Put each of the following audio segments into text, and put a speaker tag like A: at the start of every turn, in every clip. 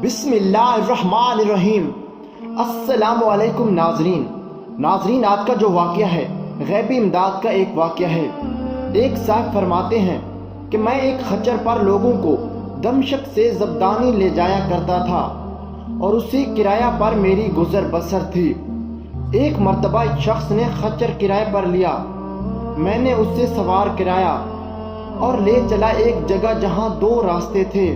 A: بسم اللہ الرحمن الرحیم۔ السلام علیکم ناظرین، آج کا جو واقعہ ہے غیبی امداد کا ایک واقعہ ہے۔ ایک صاحب فرماتے ہیں کہ میں ایک خچر پر لوگوں کو دمشق سے زبدانی لے جایا کرتا تھا اور اسی کرایہ پر میری گزر بسر تھی۔ ایک مرتبہ ایک شخص نے خچر کرایہ پر لیا، میں نے اس سے سوار کرایا اور لے چلا ایک جگہ جہاں دو راستے تھے۔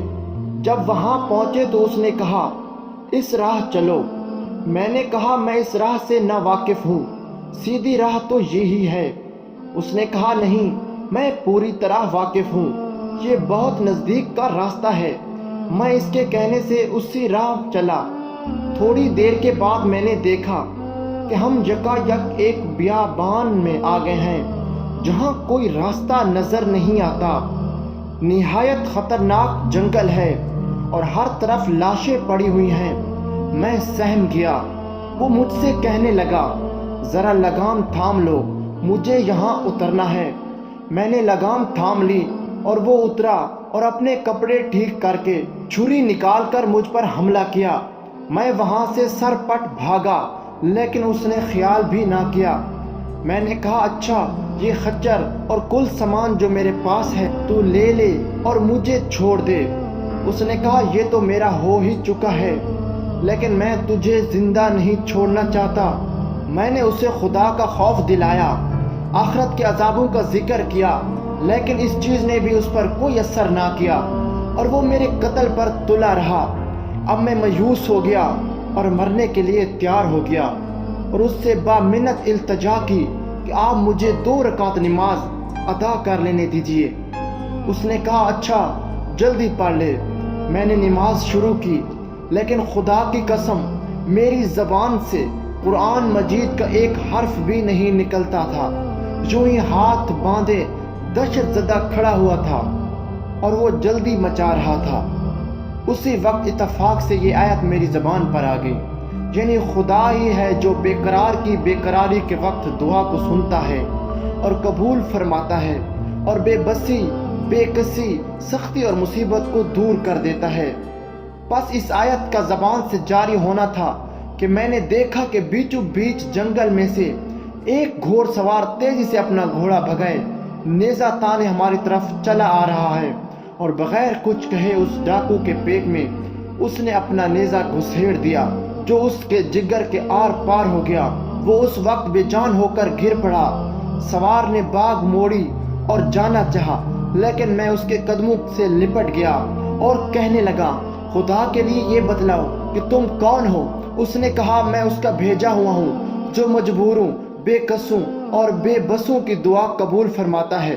A: جب وہاں پہنچے تو اس نے کہا اس راہ چلو۔ میں نے کہا میں اس راہ سے نہ واقف ہوں، سیدھی راہ تو یہی ہے۔ اس نے کہا نہیں، میں پوری طرح واقف ہوں، یہ بہت نزدیک کا راستہ ہے۔ میں اس کے کہنے سے اسی راہ چلا۔ تھوڑی دیر کے بعد میں نے دیکھا کہ ہم یکا یک ایک بیابان میں آ گئے ہیں جہاں کوئی راستہ نظر نہیں آتا۔ نہایت خطرناک جنگل ہے اور ہر طرف لاشیں پڑی ہوئی ہیں۔ میں سہم گیا۔ وہ مجھ سے کہنے لگا ذرا لگام تھام لو، مجھے یہاں اترنا ہے۔ میں نے لگام تھام لی اور وہ اترا اور اپنے کپڑے ٹھیک کر کے چھری نکال کر مجھ پر حملہ کیا۔ میں وہاں سے سر پٹ بھاگا لیکن اس نے خیال بھی نہ کیا۔ میں نے کہا اچھا، یہ خچر اور کل سامان جو میرے پاس ہے تو لے لے اور مجھے چھوڑ دے۔ اس نے کہا یہ تو میرا ہو ہی چکا ہے، لیکن میں تجھے زندہ نہیں چھوڑنا چاہتا۔ میں نے اسے خدا کا خوف دلایا، آخرت کے عذابوں کا ذکر کیا، لیکن اس چیز نے بھی اس پر کوئی اثر نہ کیا اور وہ میرے قتل پر تلا رہا۔ اب میں مایوس ہو گیا اور مرنے کے لیے تیار ہو گیا اور اس سے بامنت التجا کی کہ آپ مجھے 2 رکعت نماز ادا کر لینے دیجیے۔ اس نے کہا اچھا، جلدی پڑھ لے۔ میں نے نماز شروع کی، لیکن خدا کی قسم میری زبان سے قرآن مجید کا ایک حرف بھی نہیں نکلتا تھا۔ یوں ہی ہاتھ باندھے دہشت زدہ کھڑا ہوا تھا اور وہ جلدی مچا رہا تھا۔ اسی وقت اتفاق سے یہ آیت میری زبان پر آ گئی، یعنی خدا ہی ہے جو بے قرار کی بے قراری کے وقت دعا کو سنتا ہے اور قبول فرماتا ہے، اور بے بسی، بے کسی، سختی اور مصیبت کو دور کر دیتا ہے۔ بس اس آیت کا زبان سے جاری ہونا تھا کہ میں نے دیکھا کہ بیچوں بیچ جنگل میں سے ایک گھوڑ سوار تیزی سے اپنا گھوڑا بھگائے نیزہ تانے ہماری طرف چلا آ رہا ہے، اور بغیر کچھ کہے اس ڈاکو کے پیٹ میں اس نے اپنا نیزہ گھسیڑ دیا جو اس کے جگر کے آر پار ہو گیا۔ وہ اس وقت بے جان ہو کر گر پڑا۔ سوار نے باغ موڑی اور جانا چاہا، لیکن میں اس کے قدموں سے لپٹ گیا اور کہنے لگا خدا کے لیے یہ بتلاؤ کہ تم کون ہو؟ اس نے کہا میں اس کا بھیجا ہوا ہوں جو مجبوروں، بے کسوں اور بے بسوں کی دعا قبول فرماتا ہے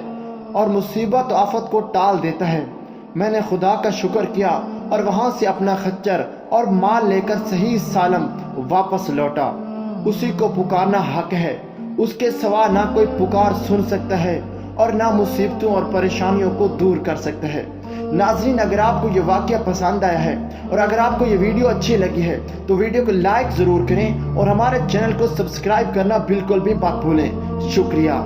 A: اور مصیبت و آفت کو ٹال دیتا ہے۔ میں نے خدا کا شکر کیا اور وہاں سے اپنا خچر اور مال لے کر صحیح سالم واپس لوٹا۔ اسی کو پکارنا حق ہے، اس کے سوا نہ کوئی پکار سن سکتا ہے اور نہ مصیبتوں اور پریشانیوں کو دور کر سکتا ہے۔ ناظرین، اگر آپ کو یہ واقعہ پسند آیا ہے اور اگر آپ کو یہ ویڈیو اچھی لگی ہے تو ویڈیو کو لائک ضرور کریں اور ہمارے چینل کو سبسکرائب کرنا بالکل بھی مت بھولیں۔ شکریہ۔